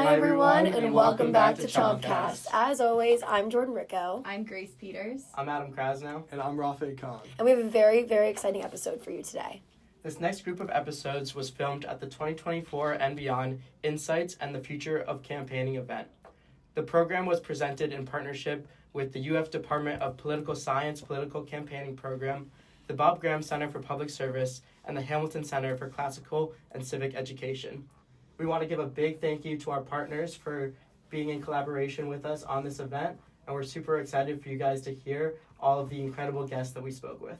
Hi everyone, and welcome back to ChompCast. As always, I'm Jordan Ricco. I'm Grace Peters. I'm Adam Krasnow. And I'm Rafe Khan. And we have a very, very exciting episode for you today. This next group of episodes was filmed at the 2024 and Beyond Insights and the Future of Campaigning event. The program was presented in partnership with the UF Department of Political Science Political Campaigning Program, the Bob Graham Center for Public Service, and the Hamilton Center for Classical and Civic Education. We want to give a big thank you to our partners for being in collaboration with us on this event, and we're super excited for you guys to hear all of the incredible guests that we spoke with.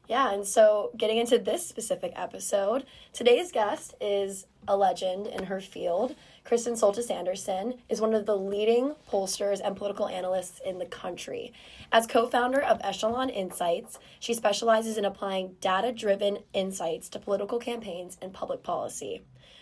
Yeah, and so getting into this specific episode, today's guest is a legend in her field. Kristen Soltis Anderson is one of the leading pollsters and political analysts in the country. As co-founder of Echelon Insights, she specializes in applying data-driven insights to political campaigns and public policy.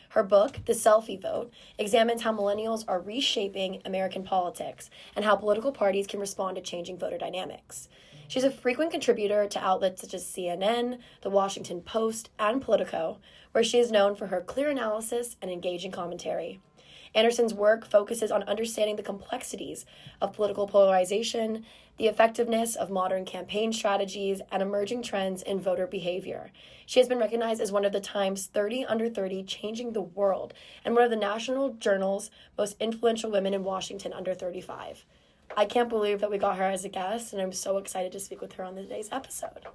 Her book, The Selfie Vote, examines how millennials are reshaping American politics and how political parties can respond to changing voter dynamics. She's a frequent contributor to outlets such as CNN, The Washington Post, and Politico, where she is known for her clear analysis and engaging commentary. Anderson's work focuses on understanding the complexities of political polarization, the effectiveness of modern campaign strategies, and emerging trends in voter behavior. She has been recognized as one of the Times 30 Under 30 Changing the World and one of the National Journal's most influential women in Washington under 35. I can't believe that we got her as a guest, and I'm so excited to speak with her on today's episode.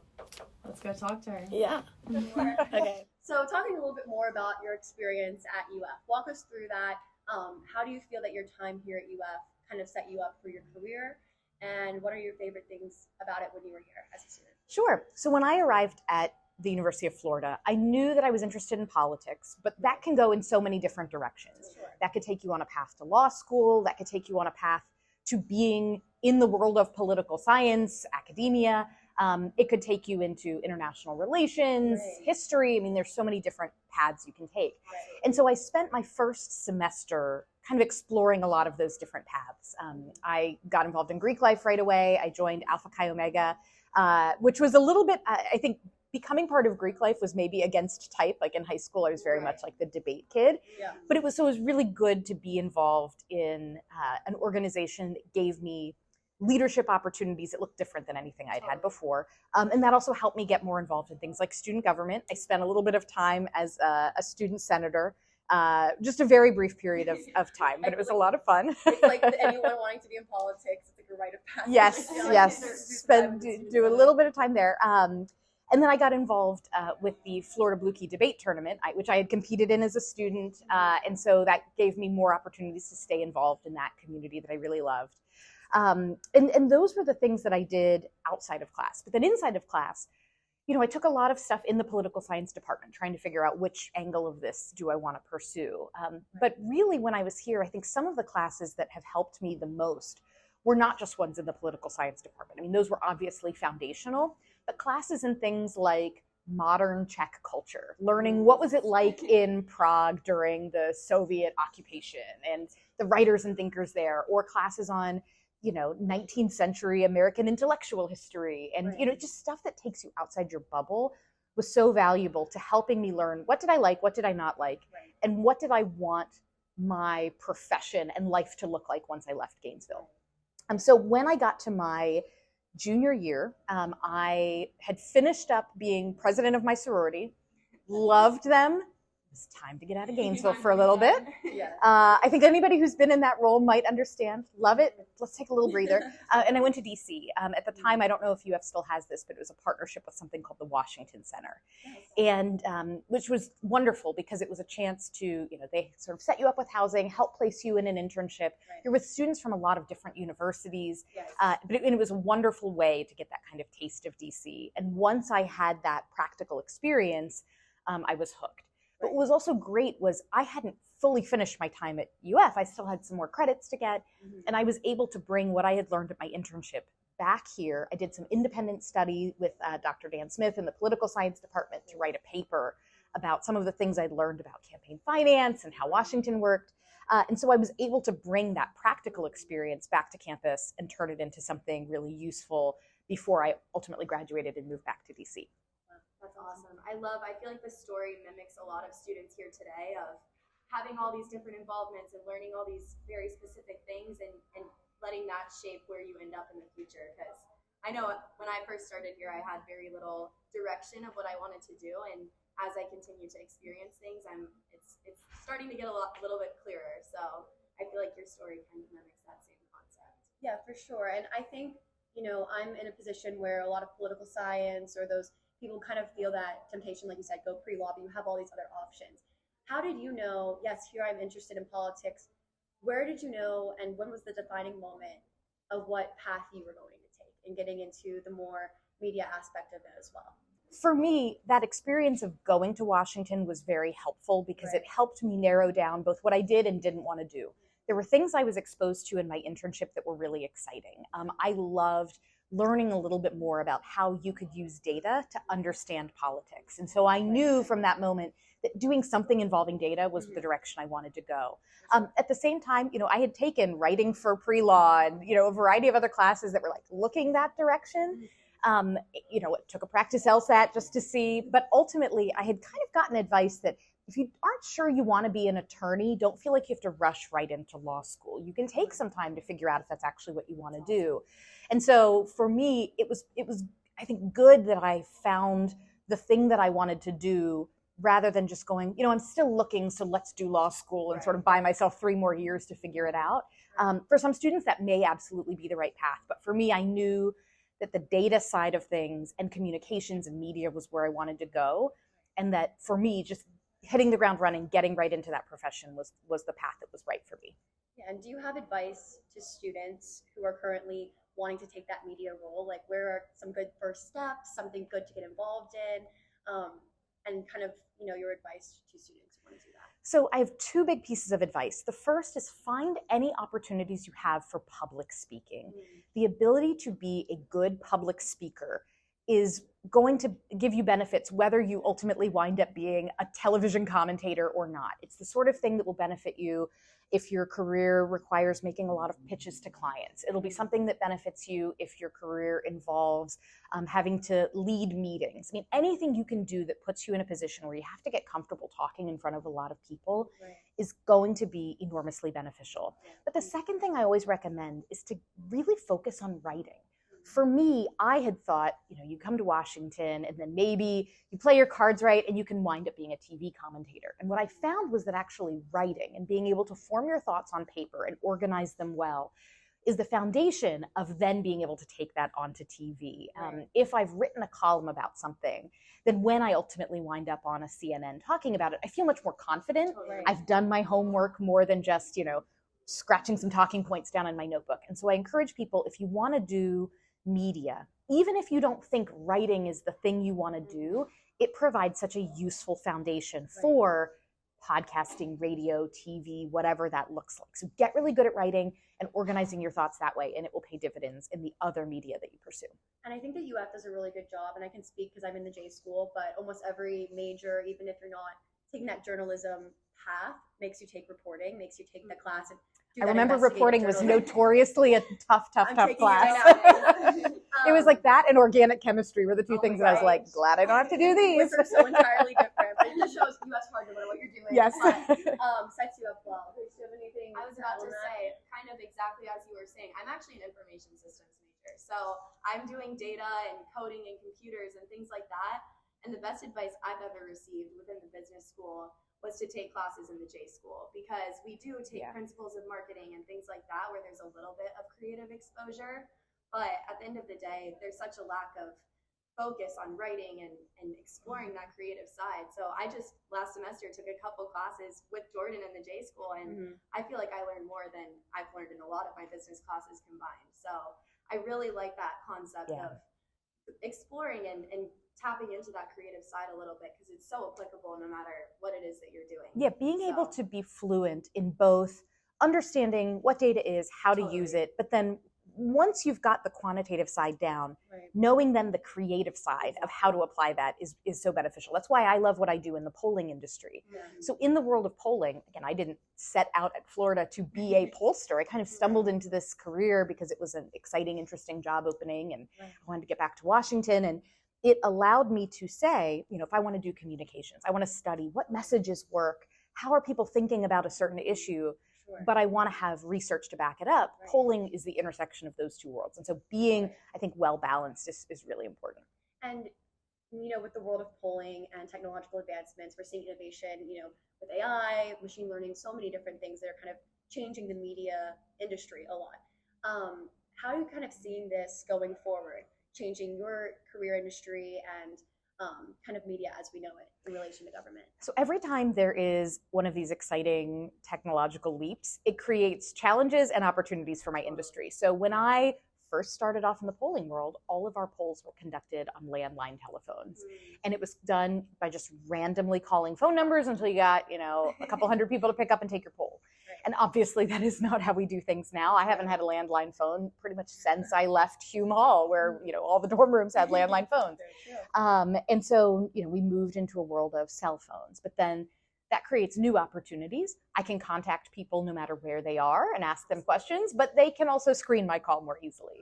Let's go talk to her. Yeah. Okay. So talking a little bit more about your experience at UF, walk us through that. How do you feel that your time here at UF kind of set you up for your career? And what are your favorite things about it when you were here as a student? Sure. So when I arrived at the University of Florida, I knew that I was interested in politics, but that can go in so many different directions. Sure. That could take you on a path to law school. That could take you on a path to being in the world of political science, academia. It could take you into international relations, history. I mean, there's so many different paths you can take. Right. And so I spent my first semester kind of exploring a lot of those different paths. I got involved in Greek life right away. I joined Alpha Chi Omega, which was a little bit, I think, becoming part of Greek life was maybe against type. Like in high school, I was very much like the debate kid. Yeah. But it was really good to be involved in an organization that gave me leadership opportunities that looked different than anything I'd had before. And that also helped me get more involved in things like student government. I spent a little bit of time as a student senator, just a very brief period of time, but it was a lot of fun. It's like anyone wanting to be in politics, it's like a rite of passage. Yes. Do a little bit of time there. And then I got involved with the Florida Blue Key debate tournament, which I had competed in as a student. And so that gave me more opportunities to stay involved in that community that I really loved. And those were the things that I did outside of class. But then inside of class, I took a lot of stuff in the political science department, trying to figure out which angle of this do I want to pursue. But really, when I was here, I think some of the classes that have helped me the most were not just ones in the political science department. I mean, those were obviously foundational, but classes in things like modern Czech culture, learning what was it like in Prague during the Soviet occupation and the writers and thinkers there, or classes on 19th century American intellectual history and, just stuff that takes you outside your bubble was so valuable to helping me learn what did I like, what did I not like, and what did I want my profession and life to look like once I left Gainesville. So when I got to my junior year, I had finished up being president of my sorority, loved them. It's time to get out of Gainesville for a little bit. Yeah. I think anybody who's been in that role might understand. Love it. Let's take a little breather. And I went to DC. At the time, I don't know if UF still has this, but it was a partnership with something called the Washington Center. And which was wonderful because it was a chance to, they sort of set you up with housing, help place you in an internship. You're with students from a lot of different universities. But it was a wonderful way to get that kind of taste of DC. And once I had that practical experience, I was hooked. But what was also great was I hadn't fully finished my time at UF. I still had some more credits to get, and I was able to bring what I had learned at my internship back here. I did some independent study with Dr. Dan Smith in the political science department to write a paper about some of the things I'd learned about campaign finance and how Washington worked. And so I was able to bring that practical experience back to campus and turn it into something really useful before I ultimately graduated and moved back to DC. That's awesome. I feel like this story mimics a lot of students here today of having all these different involvements and learning all these very specific things and letting that shape where you end up in the future. Because I know when I first started here, I had very little direction of what I wanted to do, and as I continue to experience things, it's starting to get a little bit clearer. So I feel like your story kind of mimics that same concept. Yeah, for sure. And I think, I'm in a position where a lot of political science or those people kind of feel that temptation, like you said, go pre-law, but you have all these other options. How did you know, yes, here I'm interested in politics. Where did you know, and when was the defining moment of what path you were going to take and getting into the more media aspect of it as well? For me, that experience of going to Washington was very helpful because it helped me narrow down both what I did and didn't want to do. There were things I was exposed to in my internship that were really exciting. I loved learning a little bit more about how you could use data to understand politics. And so I knew from that moment that doing something involving data was the direction I wanted to go. At the same time, I had taken writing for pre-law and, a variety of other classes that were like looking that direction. It took a practice LSAT just to see, but ultimately I had kind of gotten advice that if you aren't sure you want to be an attorney, don't feel like you have to rush right into law school. You can take some time to figure out if that's actually what you want to do. And so for me, it was I think good that I found the thing that I wanted to do rather than just going, I'm still looking, so let's do law school and sort of buy myself 3 more years to figure it out. For some students, that may absolutely be the right path. But for me, I knew that the data side of things and communications and media was where I wanted to go. And that for me, just hitting the ground running, getting right into that profession was the path that was right for me. Yeah, and do you have advice to students who are currently wanting to take that media role? Like, where are some good first steps, something good to get involved in, and kind of, your advice to students who want to do that? So I have 2 big pieces of advice. The first is find any opportunities you have for public speaking. The ability to be a good public speaker is going to give you benefits whether you ultimately wind up being a television commentator or not. It's the sort of thing that will benefit you if your career requires making a lot of pitches to clients. It'll be something that benefits you if your career involves having to lead meetings. I mean, anything you can do that puts you in a position where you have to get comfortable talking in front of a lot of people is going to be enormously beneficial. But the second thing I always recommend is to really focus on writing. For me, I had thought, you come to Washington and then maybe you play your cards right and you can wind up being a TV commentator. And what I found was that actually writing and being able to form your thoughts on paper and organize them well is the foundation of then being able to take that onto TV. If I've written a column about something, then when I ultimately wind up on a CNN talking about it, I feel much more confident. I've done my homework more than just, scratching some talking points down in my notebook. And so I encourage people, if you want to do media, even if you don't think writing is the thing you want to do, it provides such a useful foundation for podcasting, radio, TV, whatever that looks like. So get really good at writing and organizing your thoughts that way, and it will pay dividends in the other media that you pursue. And I think that UF does a really good job, and I can speak because I'm in the J school, but almost every major, even if you're not taking that journalism path, makes you take reporting, makes you take the class and I remember reporting was notoriously a tough class. It was like that and organic chemistry were the 2 things that I was like, glad I don't have to do these. Which are so entirely different, but it just shows you that's hard to know what you're doing. Yes. But, sets you up well. Do you have anything? I was about to say, kind of exactly as you were saying, I'm actually an information systems major. So I'm doing data and coding and computers and things like that. And the best advice I've ever received within the business school was to take classes in the J school, because we do take principles of marketing and things like that where there's a little bit of creative exposure. But at the end of the day, there's such a lack of focus on writing and exploring that creative side. So I just last semester took a couple classes with Jordan in the J school, and I feel like I learned more than I've learned in a lot of my business classes combined. So I really like that concept of exploring and tapping into that creative side a little bit, because it's so applicable no matter what it is that you're doing. Yeah, being able to be fluent in both understanding what data is, how to use it, but then once you've got the quantitative side down, knowing then the creative side of how to apply that is so beneficial. That's why I love what I do in the polling industry. So in the world of polling, again, I didn't set out at Florida to be a pollster. I kind of stumbled into this career because it was an exciting, interesting job opening, and I wanted to get back to Washington. And it allowed me to say, if I want to do communications, I want to study what messages work, how are people thinking about a certain issue, but I want to have research to back it up. Right. Polling is the intersection of those two worlds. And so being, I think, well-balanced is really important. And, with the world of polling and technological advancements, we're seeing innovation, with AI, machine learning, so many different things that are kind of changing the media industry a lot. How are you kind of seeing this going forward, changing your career industry and kind of media as we know it in relation to government? So every time there is one of these exciting technological leaps, it creates challenges and opportunities for my industry. So when I first started off in the polling world, all of our polls were conducted on landline telephones. And it was done by just randomly calling phone numbers until you got, a couple hundred people to pick up and take your poll. And obviously that is not how we do things now. I haven't had a landline phone pretty much since I left Hume Hall, where, all the dorm rooms had landline phones. And so, we moved into a world of cell phones, but then that creates new opportunities. I can contact people no matter where they are and ask them questions, but they can also screen my call more easily.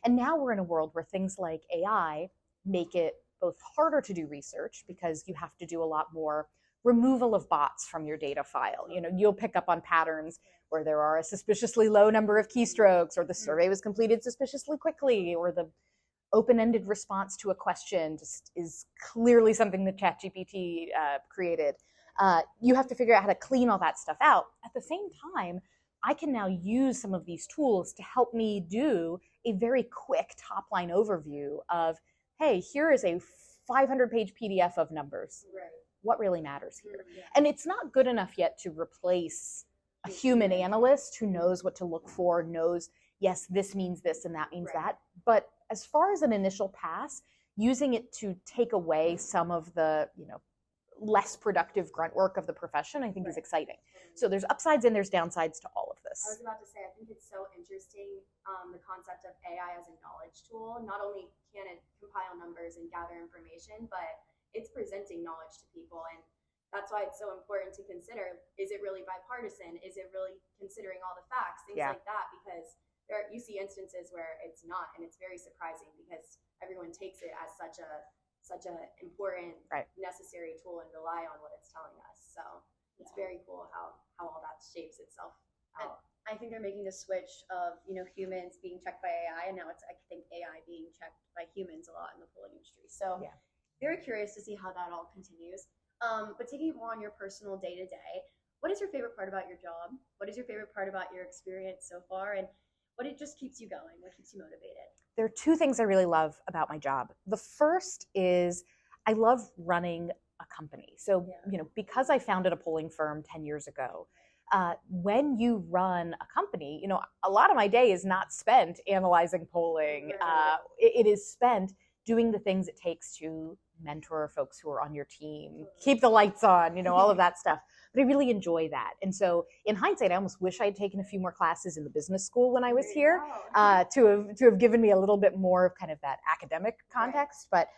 And now we're in a world where things like AI make it both harder to do research because you have to do a lot more removal of bots from your data file. You'll pick up on patterns where there are a suspiciously low number of keystrokes, or the survey was completed suspiciously quickly, or the open-ended response to a question just is clearly something that ChatGPT created. You have to figure out how to clean all that stuff out. At the same time, I can now use some of these tools to help me do a very quick top-line overview of, hey, here is a 500-page PDF of numbers. Right. What really matters here? And it's not good enough yet to replace a human analyst who knows what to look for, knows, yes, this means this and that means that. But as far as an initial pass, using it to take away some of the, less productive grunt work of the profession, I think is exciting. So there's upsides and there's downsides to all of this. I was about to say, I think it's so interesting, the concept of AI as a knowledge tool. Not only can it compile numbers and gather information, but it's presenting knowledge to people. And that's why it's so important to consider, is it really bipartisan? Is it really considering all the facts? Things like that, because you see instances where it's not, and it's very surprising because everyone takes it as such a important, necessary tool and rely on what it's telling us. So it's very cool how all that shapes itself out. I think they're making the switch of, humans being checked by AI, and now it's, I think, AI being checked by humans a lot in the polling industry. So very curious to see how that all continues. But taking it more on your personal day-to-day, what is your favorite part about your job? What is your favorite part about your experience so far? And what it just keeps you going? What keeps you motivated? There are two things I really love about my job. The first is I love running a company. So, because I founded a polling firm 10 years ago, when you run a company, a lot of my day is not spent analyzing polling. It is spent doing the things it takes to mentor folks who are on your team, keep the lights on, all of that stuff. But I really enjoy that. And so in hindsight, I almost wish I had taken a few more classes in the business school when I was here to have given me a little bit more of kind of that academic context. But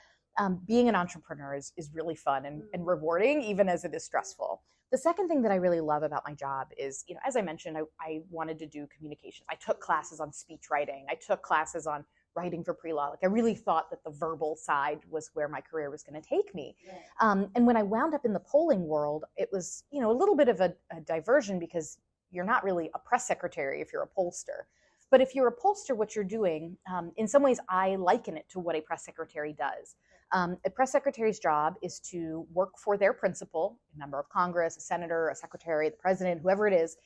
being an entrepreneur is really fun and rewarding, even as it is stressful. The second thing that I really love about my job is, as I mentioned, I wanted to do communications. I took classes on speech writing. I took classes on writing for pre-law. Like I really thought that the verbal side was where my career was going to take me. And when I wound up in the polling world, it was, a little bit of a diversion because you're not really a press secretary if you're a pollster. But if you're a pollster, what you're doing, in some ways, I liken it to what a press secretary does. A press secretary's job is to work for their principal, a member of Congress, a senator, a secretary, the president, whoever it is,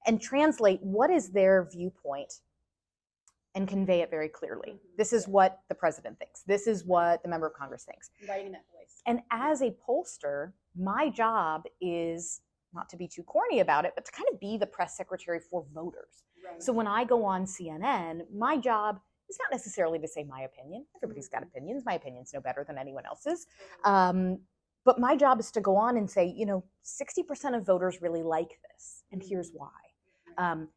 and translate what is their viewpoint and convey it very clearly. This is what the president thinks. This is what the member of Congress thinks. Writing that voice. And as a pollster, my job is not to be too corny about it, but to kind of be the press secretary for voters. So when I go on CNN, my job is not necessarily to say my opinion. Everybody's got opinions. My opinion's no better than anyone else's. But my job is to go on and say, 60% of voters really like this, and here's why.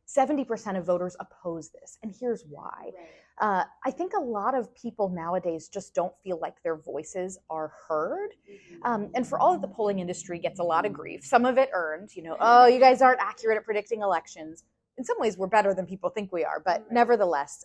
70% of voters oppose this, and here's why. I think a lot of people nowadays just don't feel like their voices are heard. And for all that the polling industry gets a lot of grief, some of it earned, oh, you guys aren't accurate at predicting elections. in some ways we're better than people think we are, but nevertheless,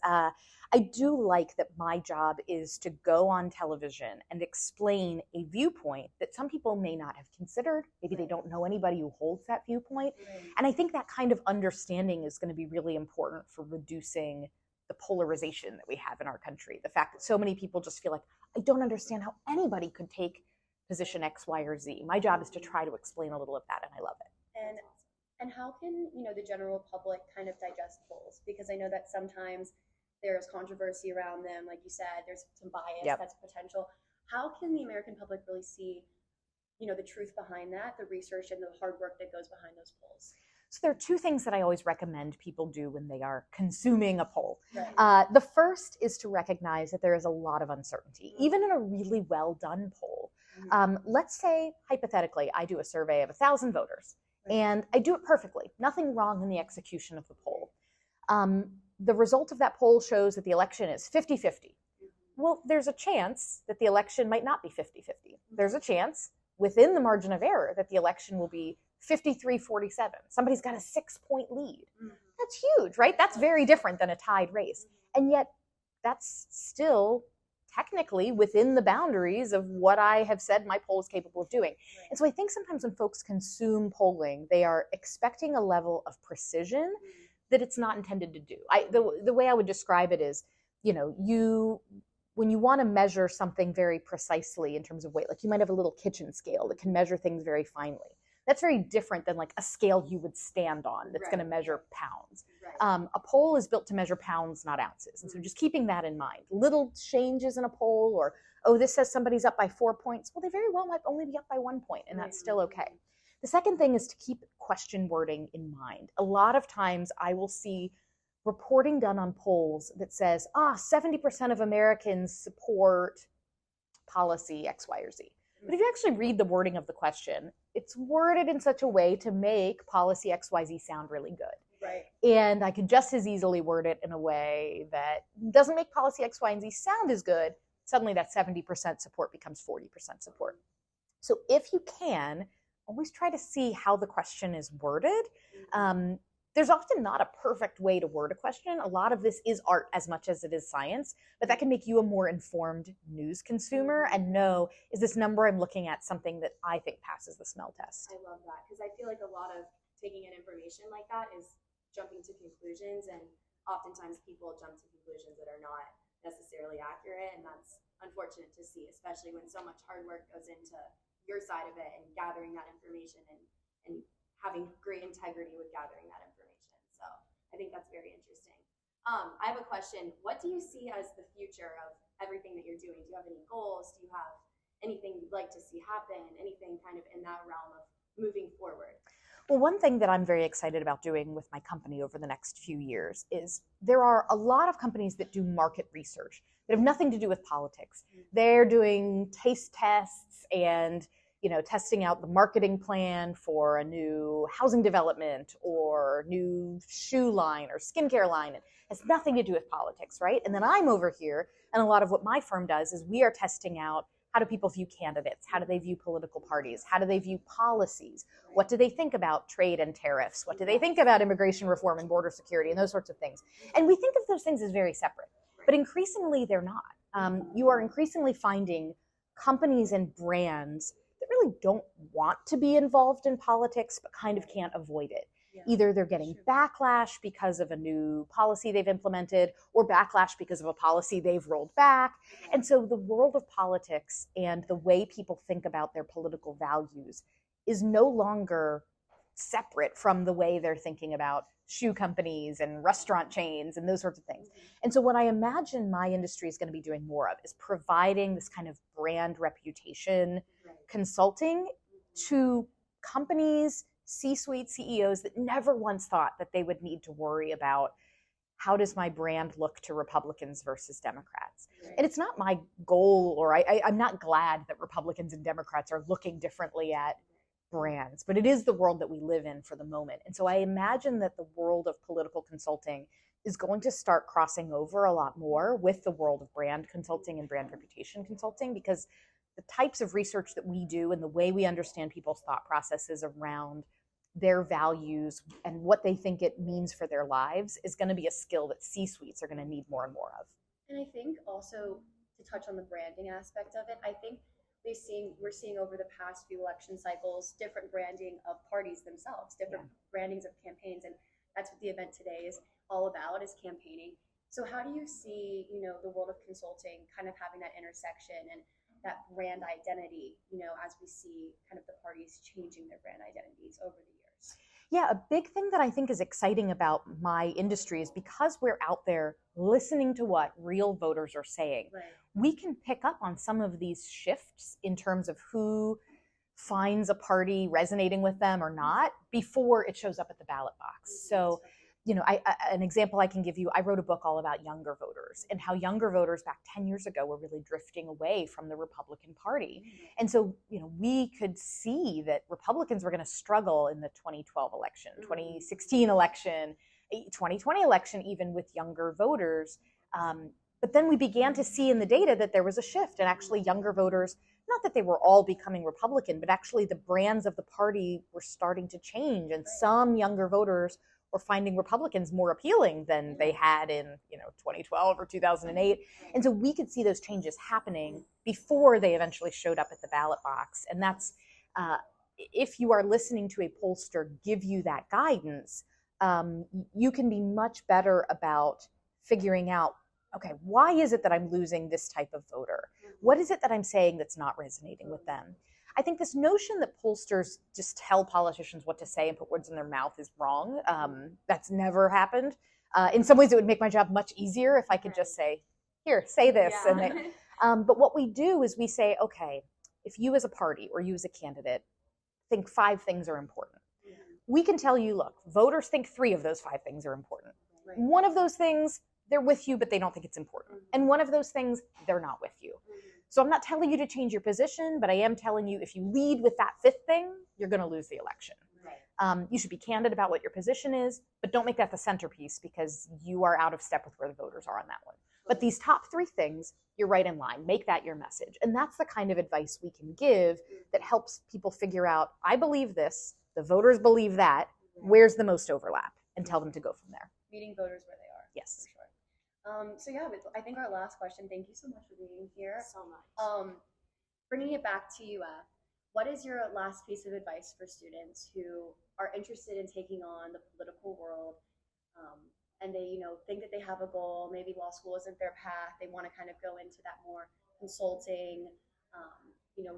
I do like that my job is to go on television and explain a viewpoint that some people may not have considered. Maybe they don't know anybody who holds that viewpoint. And I think that kind of understanding is going to be really important for reducing the polarization that we have in our country. The fact that so many people just feel like, I don't understand how anybody could take position X, Y, or Z. My job is to try to explain a little of that, and I love it. And how can, the general public kind of digest polls? Because I know that sometimes there's controversy around them. Like you said, there's some bias that's potential. How can the American public really see, the truth behind that, the research and the hard work that goes behind those polls? So there are two things that I always recommend people do when they are consuming a poll. Right. The first is to recognize that there is a lot of uncertainty, even in a really well done poll. Let's say, hypothetically, I do a survey of 1,000 voters, and I do it perfectly. Nothing wrong in the execution of the poll. The result of that poll shows that the election is 50-50. Well, there's a chance that the election might not be 50-50. There's a chance within the margin of error that the election will be 53-47. Somebody's got a 6-point lead. That's huge, right? That's very different than a tied race. And yet that's still technically within the boundaries of what I have said my poll is capable of doing. And so I think sometimes when folks consume polling, they are expecting a level of precision that it's not intended to do. The way I would describe it is, when you want to measure something very precisely in terms of weight, like you might have a little kitchen scale that can measure things very finely. That's very different than like a scale you would stand on that's going to measure pounds. A poll is built to measure pounds, not ounces. And so just keeping that in mind. Little changes in a poll, or, oh, this says somebody's up by 4 points. Well, they very well might only be up by 1 point, and that's still okay. The second thing is to keep question wording in mind. A lot of times I will see reporting done on polls that says, 70% of Americans support policy X, Y, or Z. But if you actually read the wording of the question, it's worded in such a way to make policy X, Y, Z sound really good. Right. And I could just as easily word it in a way that doesn't make policy X, Y, and Z sound as good. Suddenly that 70% support becomes 40% support. So if you can, always try to see how the question is worded. There's often not a perfect way to word a question. A lot of this is art as much as it is science, but that can make you a more informed news consumer and know, is this number I'm looking at something that I think passes the smell test? I love that, because I feel like a lot of taking in information like that is jumping to conclusions, and oftentimes people jump to conclusions that are not necessarily accurate, and that's unfortunate to see, especially when so much hard work goes into your side of it and gathering that information and having great integrity with gathering that information. So I think that's very interesting. I have a question. What do you see as the future of everything that you're doing? Do you have any goals? Do you have anything you'd like to see happen? Anything kind of in that realm of moving forward? Well, one thing that I'm very excited about doing with my company over the next few years is there are a lot of companies that do market research that have nothing to do with politics. They're doing taste tests and testing out the marketing plan for a new housing development or new shoe line or skincare line. It has nothing to do with politics, right? And then I'm over here, and a lot of what my firm does is we are testing out, how do people view candidates? How do they view political parties? How do they view policies? What do they think about trade and tariffs? What do they think about immigration reform and border security and those sorts of things? And we think of those things as very separate, but increasingly they're not. You are increasingly finding companies and brands that really don't want to be involved in politics, but kind of can't avoid it. Either they're getting backlash because of a new policy they've implemented, or backlash because of a policy they've rolled back. And so the world of politics and the way people think about their political values is no longer separate from the way they're thinking about shoe companies and restaurant chains and those sorts of things. And so what I imagine my industry is going to be doing more of is providing this kind of brand reputation consulting to companies, C-suite CEOs that never once thought that they would need to worry about, how does my brand look to Republicans versus Democrats? And it's not my goal, or I'm not glad that Republicans and Democrats are looking differently at brands, but it is the world that we live in for the moment. And so I imagine that the world of political consulting is going to start crossing over a lot more with the world of brand consulting and brand reputation consulting, because the types of research that we do and the way we understand people's thought processes around their values and what they think it means for their lives is going to be a skill that C-suites are going to need more and more of. And I think also to touch on the branding aspect of it, I think we're seeing over the past few election cycles different branding of parties themselves, different brandings of campaigns, and that's what the event today is all about, is campaigning. So how do you see, the world of consulting kind of having that intersection and that brand identity, as we see kind of the parties changing their brand identities over the years? Yeah, a big thing that I think is exciting about my industry is because we're out there listening to what real voters are saying, Right. we can pick up on some of these shifts in terms of who finds a party resonating with them or not before it shows up at the ballot box. So, an example I can give you, I wrote a book all about younger voters and how younger voters back 10 years ago were really drifting away from the Republican Party. And so, we could see that Republicans were going to struggle in the 2012 election, 2016 election, 2020 election, even with younger voters. But then we began to see in the data that there was a shift, and actually younger voters, not that they were all becoming Republican, but actually the brands of the party were starting to change, and some younger voters were finding Republicans more appealing than they had in 2012 or 2008. And so we could see those changes happening before they eventually showed up at the ballot box. And that's, if you are listening to a pollster give you that guidance, you can be much better about figuring out, okay, why is it that I'm losing this type of voter? What is it that I'm saying that's not resonating with them? I think this notion that pollsters just tell politicians what to say and put words in their mouth is wrong. That's never happened. In some ways, it would make my job much easier if I could just say, here, say this. Yeah. But what we do is we say, okay, if you as a party or you as a candidate think 5 things are important, we can tell you, look, voters think 3 of those 5 things are important. Right. One of those things, they're with you, but they don't think it's important. And one of those things, they're not with you. So I'm not telling you to change your position, but I am telling you if you lead with that 5th thing, you're going to lose the election. Right. You should be candid about what your position is, but don't make that the centerpiece because you are out of step with where the voters are on that one. But these top 3 things, you're right in line. Make that your message. And that's the kind of advice we can give that helps people figure out, I believe this, the voters believe that, where's the most overlap, and tell them to go from there. Meeting voters where they are. Yes. For sure. So yeah, I think our last question, thank you so much for being here. So much. Bringing it back to you, what is your last piece of advice for students who are interested in taking on the political world, and they, think that they have a goal, maybe law school isn't their path, they want to kind of go into that more consulting,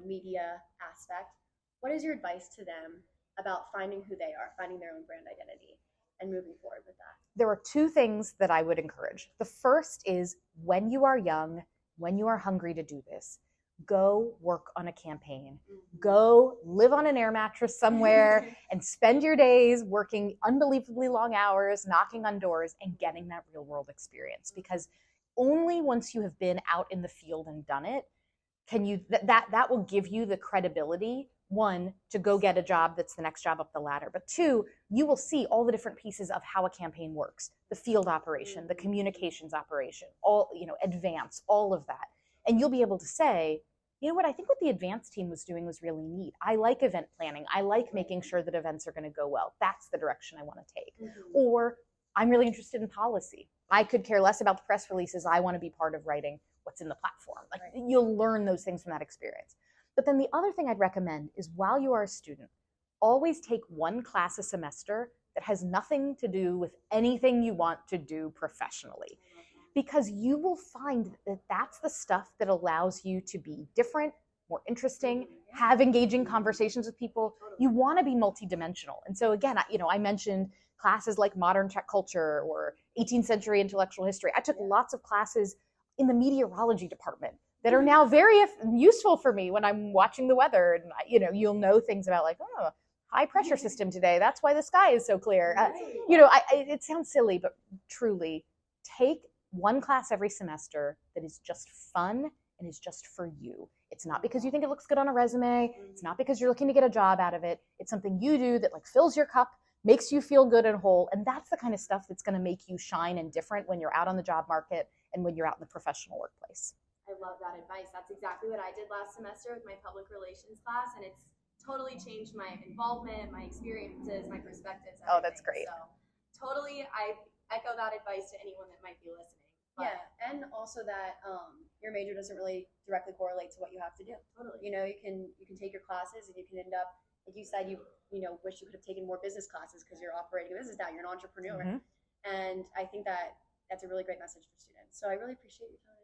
media aspect. What is your advice to them about finding who they are, finding their own brand identity, and moving forward with that? There are 2 things that I would encourage. The first is when you are young, when you are hungry to do this, go work on a campaign. Go live on an air mattress somewhere and spend your days working unbelievably long hours, knocking on doors and getting that real world experience. Because only once you have been out in the field and done it, can you, that will give you the credibility, 1, to go get a job that's the next job up the ladder. But 2, you will see all the different pieces of how a campaign works, the field operation, the communications operation, all, advance, all of that. And you'll be able to say, you know what, I think what the advance team was doing was really neat. I like event planning. I like making sure that events are going to go well. That's the direction I want to take. Or I'm really interested in policy. I could care less about the press releases. I want to be part of writing what's in the platform. Like, you'll learn those things from that experience. But then the other thing I'd recommend is while you are a student, always take 1 class a semester that has nothing to do with anything you want to do professionally. Because you will find that that's the stuff that allows you to be different, more interesting, have engaging conversations with people. You want to be multidimensional. And so again, I mentioned classes like modern Czech culture or 18th century intellectual history. I took lots of classes in the meteorology department that are now very useful for me when I'm watching the weather. And, you'll know things about like, high pressure system today. That's why the sky is so clear. It sounds silly, but truly take 1 class every semester that is just fun and is just for you. It's not because you think it looks good on a resume. It's not because you're looking to get a job out of it. It's something you do that like fills your cup, makes you feel good and whole. And that's the kind of stuff that's going to make you shine and different when you're out on the job market and when you're out in the professional workplace. I love that advice. That's exactly what I did last semester with my public relations class, and it's totally changed my involvement, my experiences, my perspectives. Oh, that's everything. great. So totally, I echo that advice to anyone that might be listening. But Yeah, and also that your major doesn't really directly correlate to what you have to do. totally. You know, you can take your classes and you can end up, like you said, you wish you could have taken more business classes because you're operating a business now. You're an entrepreneur, and I think that that's a really great message for students. So I really appreciate your time.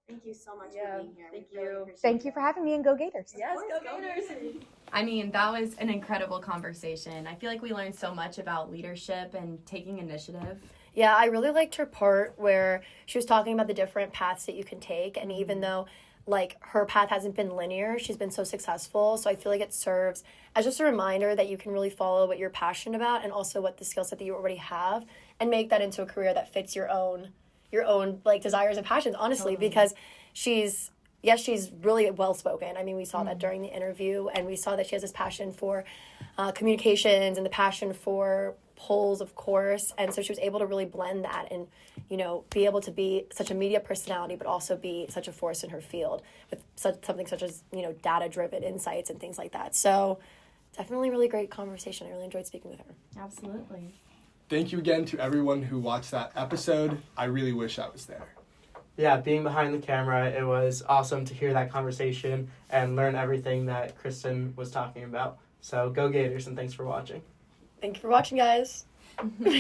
Thank you so much Yeah, for being here. thank We really you. appreciate Thank you for having me, and go Gators. Yes, Of go course, Gators. I mean, that was an incredible conversation. I feel like we learned so much about leadership and taking initiative. Yeah, I really liked her part where she was talking about the different paths that you can take. And even though, like, her path hasn't been linear, she's been so successful. So I feel like it serves as just a reminder that you can really follow what you're passionate about and also what the skill set that you already have and make that into a career that fits your own like desires and passions, honestly, because she's really well spoken. I mean, we saw that during the interview, and we saw that she has this passion for communications and the passion for polls, of course. And so she was able to really blend that and, be able to be such a media personality, but also be such a force in her field with something such as, data-driven insights and things like that. So definitely really great conversation. I really enjoyed speaking with her. Absolutely. Thank you again to everyone who watched that episode. I really wish I was there. Yeah, being behind the camera, it was awesome to hear that conversation and learn everything that Kristen was talking about. So go Gators, and thanks for watching. Thank you for watching, guys.